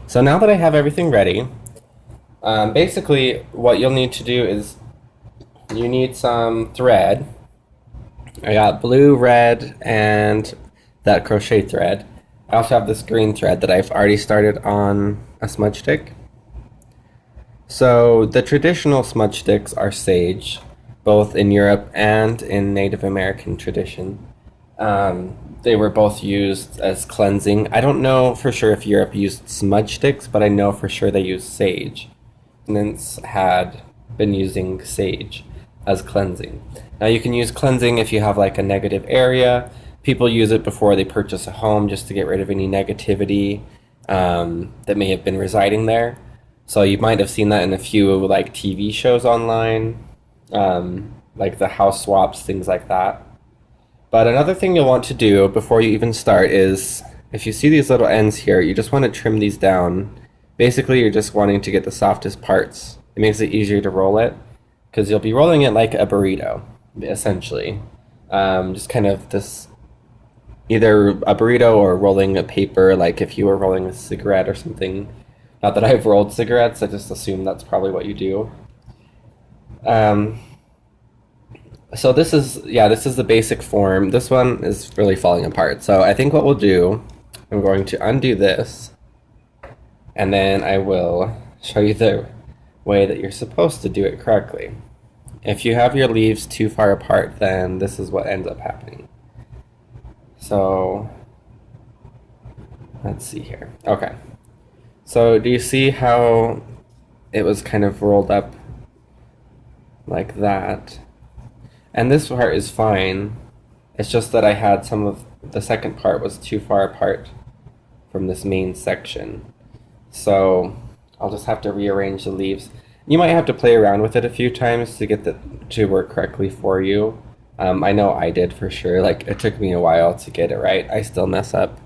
So now that I have everything ready, basically what you'll need to do is you need some thread. I got blue, red, and that crochet thread. I also have this green thread that I've already started on a smudge stick. So the traditional smudge sticks are sage, both in Europe and in Native American tradition. They were both used as cleansing. I don't know for sure if Europe used smudge sticks, but I know for sure they used sage. Continents had been using sage as cleansing. Now you can use cleansing if you have like a negative area. People use it before they purchase a home just to get rid of any negativity that may have been residing there. So you might have seen that in a few like TV shows online, like the house swaps, things like that. But another thing you'll want to do before you even start is if you see these little ends here, you just want to trim these down. Basically, you're just wanting to get the softest parts. It makes it easier to roll it because you'll be rolling it like a burrito, essentially. Just kind of this either a burrito or rolling a paper, like if you were rolling a cigarette or something. Not that I've rolled cigarettes, I just assume that's probably what you do. Um, so this is the basic form. This one is really falling apart. So I think what we'll do, I'm going to undo this, and then I will show you the way that you're supposed to do it correctly. If you have your leaves too far apart, then this is what ends up happening. So let's see here. Okay. So do you see how it was kind of rolled up like that? And this part is fine. It's just that I had some of the second part was too far apart from this main section. So I'll just have to rearrange the leaves. You might have to play around with it a few times to get it to work correctly for you. I know I did for sure. Like it took me a while to get it right. I still mess up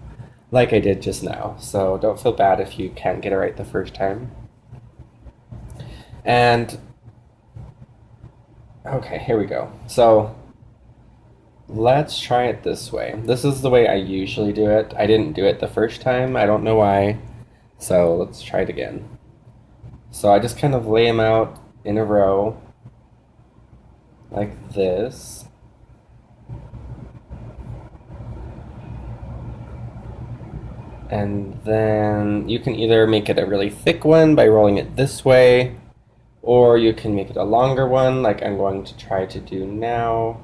like I did just now. So don't feel bad if you can't get it right the first time. And okay, here we go. So let's try it this way. This is the way I usually do it. I didn't do it the first time. I don't know why. So let's try it again. So I just kind of lay them out in a row like this. And then you can either make it a really thick one by rolling it this way, or you can make it a longer one like I'm going to try to do now.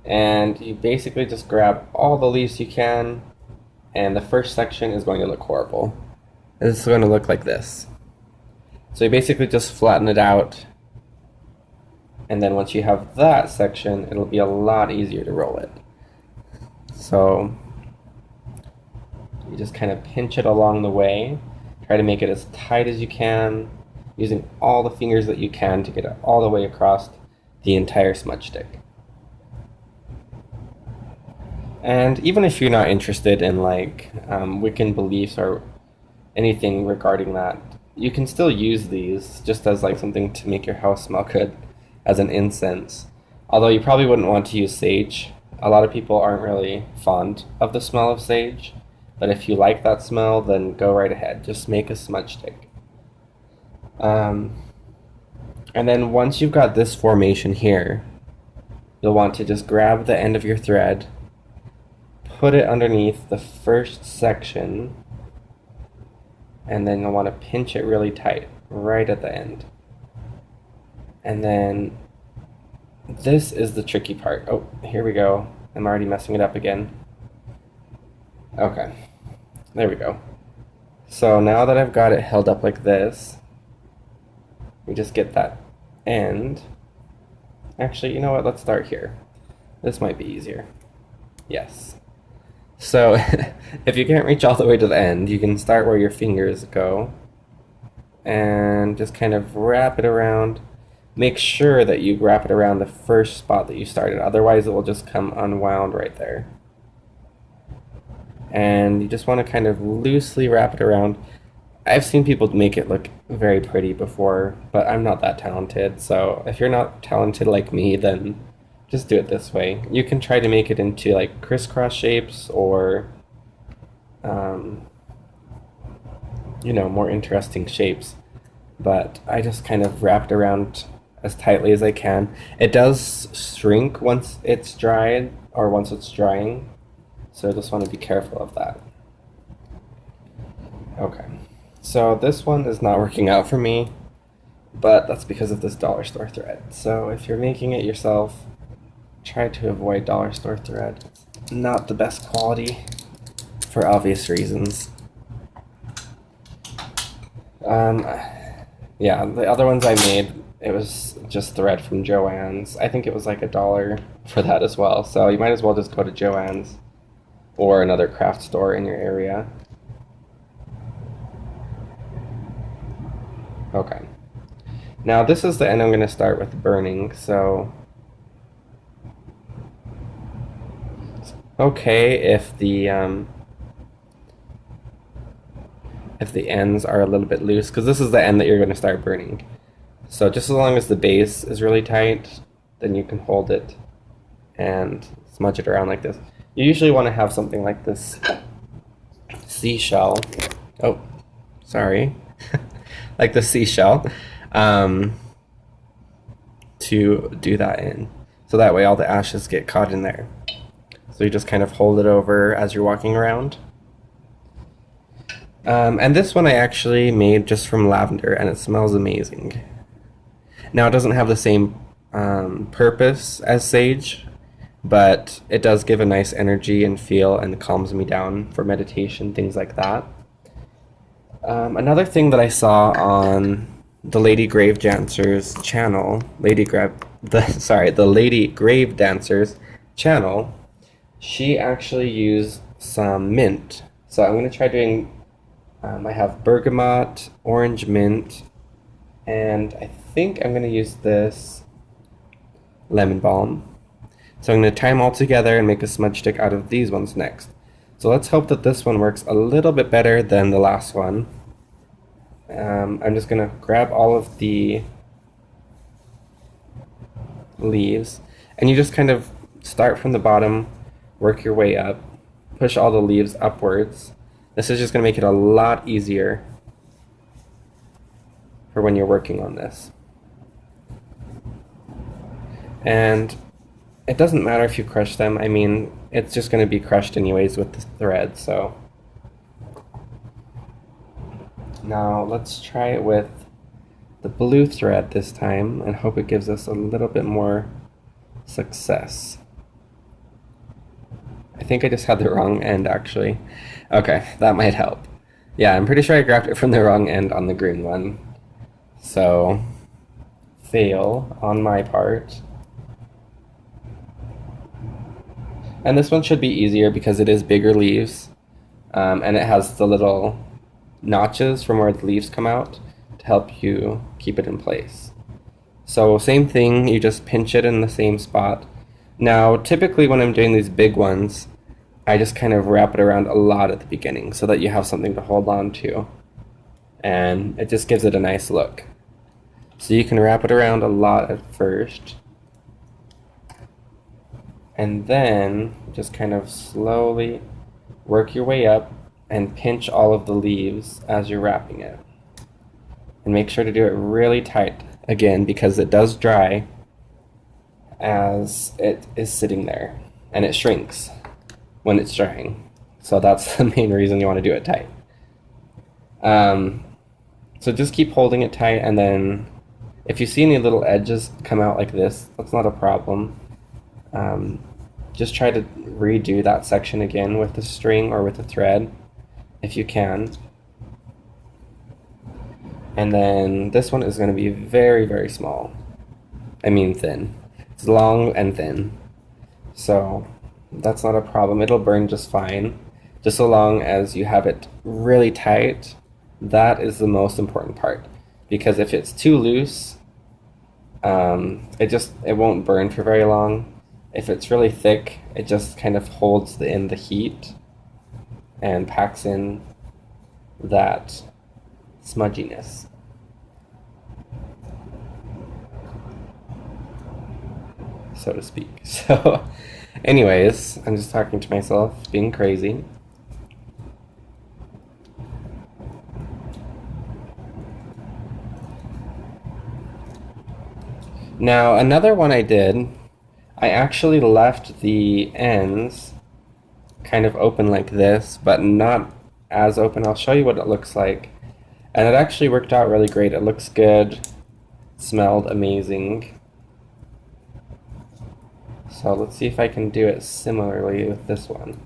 And you basically just grab all the leaves you can, and the first section is going to look horrible. It's going to look like this. So you basically just flatten it out, and then once you have that section, it'll be a lot easier to roll it. So you just kind of pinch it along the way. Try to make it as tight as you can, using all the fingers that you can to get it all the way across the entire smudge stick. And even if you're not interested in like Wiccan beliefs or anything regarding that, you can still use these just as like something to make your house smell good as an incense. Although you probably wouldn't want to use sage. A lot of people aren't really fond of the smell of sage. But if you like that smell, then go right ahead. Just make a smudge stick. And then once you've got this formation here, you'll want to just grab the end of your thread, put it underneath the first section, and then you'll want to pinch it really tight right at the end. And then this is the tricky part. Oh, here we go. I'm already messing it up again. Okay, there we go. So now that I've got it held up like this, we just get that end. Actually, you know what? Let's start here. This might be easier. Yes. So if you can't reach all the way to the end, you can start where your fingers go and just kind of wrap it around. Make sure that you wrap it around the first spot that you started. Otherwise, it will just come unwound right there. And you just want to kind of loosely wrap it around. I've seen people make it look very pretty before, but I'm not that talented. So if you're not talented like me, then just do it this way. You can try to make it into like crisscross shapes or more interesting shapes. But I just kind of wrapped around as tightly as I can. It does shrink once it's dried or once it's drying, so I just want to be careful of that. Okay, so this one is not working out for me, but that's because of this dollar store thread. So if you're making it yourself, try to avoid dollar store thread. It's not the best quality for obvious reasons. Yeah, the other ones I made, it was just thread from Joann's. I think it was like $1 for that as well. So you might as well just go to Joann's or another craft store in your area. Okay. Now this is the end I'm going to start with burning, so it's okay if the ends are a little bit loose, because this is the end that you're going to start burning. So just as long as the base is really tight, then you can hold it and smudge it around like this. You usually want to have something like this seashell. Oh, sorry. Like the seashell. To do that in. So that way all the ashes get caught in there. So you just kind of hold it over as you're walking around. And this one I actually made just from lavender, and it smells amazing. Now it doesn't have the same purpose as sage, but it does give a nice energy and feel, and calms me down for meditation, things like that. Another thing that I saw on the Lady Grave Dancers channel, the Lady Grave Dancers channel, she actually used some mint. So I'm going to try doing, I have bergamot, orange mint, and I think I'm going to use this lemon balm. So I'm going to tie them all together and make a smudge stick out of these ones next. So let's hope that this one works a little bit better than the last one. I'm just going to grab all of the leaves, and you just kind of start from the bottom, work your way up, push all the leaves upwards. This is just going to make it a lot easier for when you're working on this. And it doesn't matter if you crush them. I mean, it's just going to be crushed anyways with the thread, so. Now let's try it with the blue thread this time and hope it gives us a little bit more success. I think I just had the wrong end actually. Okay, that might help. Yeah, I'm pretty sure I grabbed it from the wrong end on the green one. So, fail on my part. And this one should be easier because it is bigger leaves, and it has the little notches from where the leaves come out to help you keep it in place. So same thing, you just pinch it in the same spot. Now typically when I'm doing these big ones, I just kind of wrap it around a lot at the beginning so that you have something to hold on to, and it just gives it a nice look. So you can wrap it around a lot at first, and then just kind of slowly work your way up and pinch all of the leaves as you're wrapping it. And make sure to do it really tight, again, because it does dry as it is sitting there, and it shrinks when it's drying. So that's the main reason you want to do it tight. So just keep holding it tight, and then if you see any little edges come out like this, that's not a problem. Just try to redo that section again with the string or with the thread, if you can. And then this one is going to be very, very small. I mean thin. It's long and thin. So that's not a problem. It'll burn just fine. Just so long as you have it really tight. That is the most important part. Because if it's too loose, it won't burn for very long. If it's really thick, it just kind of holds in the heat and packs in that smudginess. So to speak. So anyways, I'm just talking to myself, being crazy. Now, another one I did, I actually left the ends kind of open like this, but not as open. I'll show you what it looks like. And it actually worked out really great. It looks good, smelled amazing. So let's see if I can do it similarly with this one.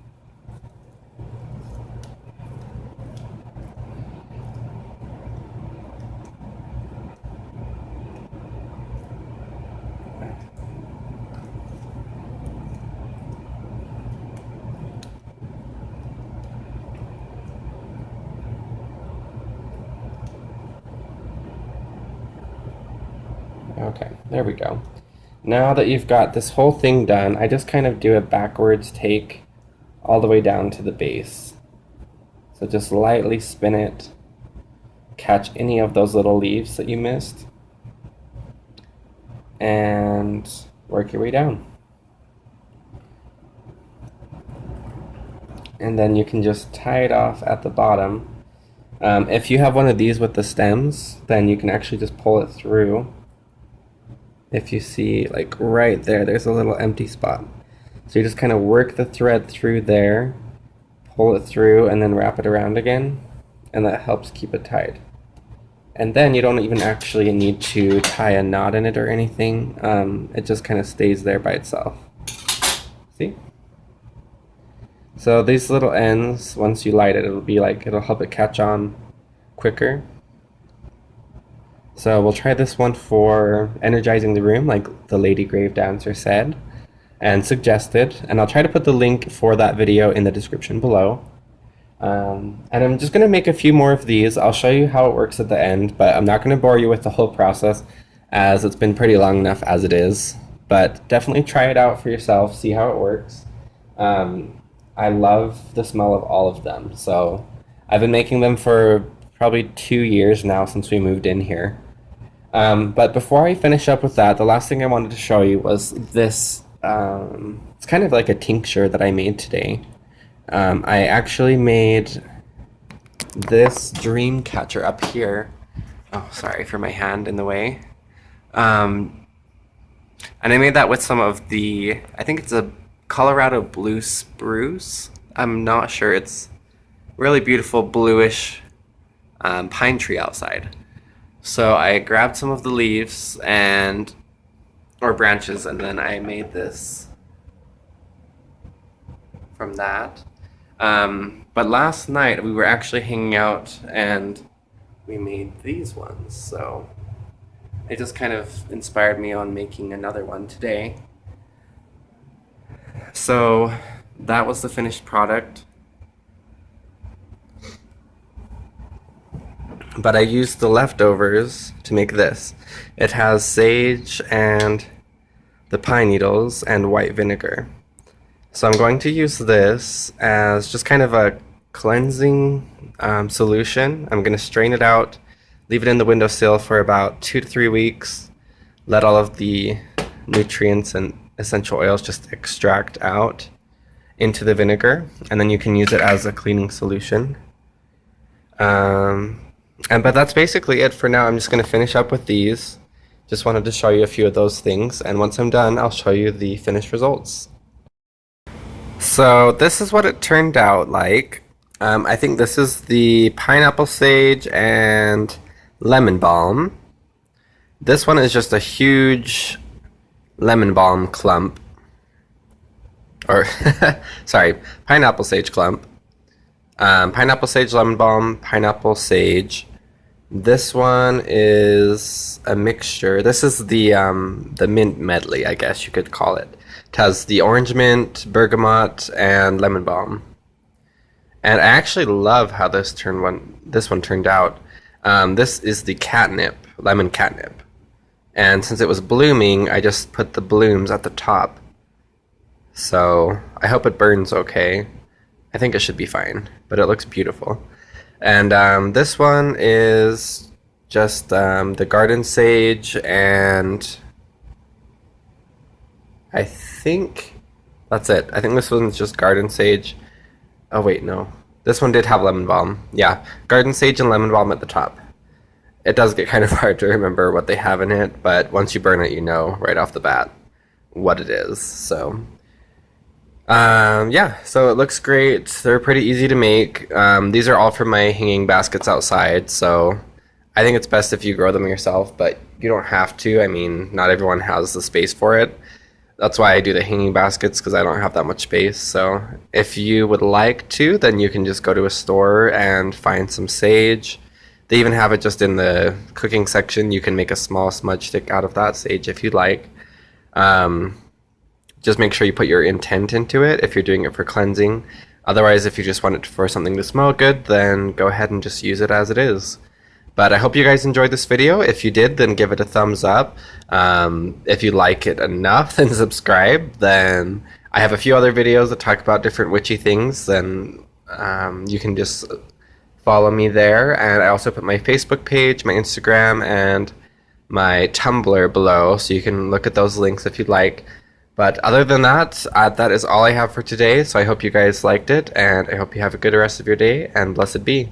Okay, there we go. Now that you've got this whole thing done, I just kind of do a backwards take all the way down to the base. So just lightly spin it, catch any of those little leaves that you missed, and work your way down. And then you can just tie it off at the bottom. If you have one of these with the stems, then you can actually just pull it through. If you see, like right there, there's a little empty spot. So you just kind of work the thread through there, pull it through, and then wrap it around again, and that helps keep it tied. And then you don't even actually need to tie a knot in it or anything. It just kind of stays there by itself. See? So these little ends, once you light it, it'll help it catch on quicker. So we'll try this one for energizing the room, like the Lady Grave Dancer said and suggested. And I'll try to put the link for that video in the description below. And I'm just going to make a few more of these. I'll show you how it works at the end, but I'm not going to bore you with the whole process as it's been pretty long enough as it is. But definitely try it out for yourself, see how it works. I love the smell of all of them. So I've been making them for probably 2 years now since we moved in here. But before I finish up with that, the last thing I wanted to show you was this. It's kind of like a tincture that I made today. I actually made this dream catcher up here. Oh, sorry for my hand in the way. And I made that with some of the, I think it's a Colorado blue spruce. I'm not sure. It's really beautiful bluish pine tree outside. So I grabbed some of the leaves or branches, and then I made this from that. But last night we were actually hanging out and we made these ones. So it just kind of inspired me on making another one today. So that was the finished product. But I used the leftovers to make this. It has sage and the pine needles and white vinegar. So I'm going to use this as just kind of a cleansing solution. I'm going to strain it out, leave it in the windowsill for about 2 to 3 weeks, let all of the nutrients and essential oils just extract out into the vinegar, and then you can use it as a cleaning solution. But that's basically it for now. I'm just going to finish up with these. Just wanted to show you a few of those things, and once I'm done, I'll show you the finished results. So this is what it turned out like. I think this is the pineapple sage and lemon balm. This one is just a huge lemon balm clump. Or, sorry, pineapple sage clump. Pineapple sage lemon balm, pineapple sage. This one is a mixture. This is the mint medley, I guess you could call it. It has the orange mint, bergamot, and lemon balm. And I actually love how this one turned out. This is the catnip, lemon catnip. And since it was blooming, I just put the blooms at the top. So I hope it burns okay. I think it should be fine, but it looks beautiful. And this one is just the garden sage, and I think that's it. I think this one's just garden sage. Oh wait, no. This one did have lemon balm. Yeah, garden sage and lemon balm at the top. it does get kind of hard to remember what they have in it, but once you burn it, you know right off the bat what it is. So, yeah, so it looks great. They're pretty easy to make. These are all for my hanging baskets outside, so I think it's best if you grow them yourself, but you don't have to. I mean, not everyone has the space for it. That's why I do the hanging baskets, because I don't have that much space. So if you would like to, then you can just go to a store and find some sage. They even have it just in the cooking section. You can make a small smudge stick out of that sage if you'd like. Just make sure you put your intent into it if you're doing it for cleansing. Otherwise, if you just want it for something to smell good, then go ahead and just use it as it is. But I hope you guys enjoyed this video. If you did, then give it a thumbs up. If you like it enough, then subscribe. Then I have a few other videos that talk about different witchy things. Then you can just follow me there. And I also put my Facebook page, my Instagram, and my Tumblr below, so you can look at those links if you'd like. But other than that, that is all I have for today. So I hope you guys liked it, and I hope you have a good rest of your day, and blessed be.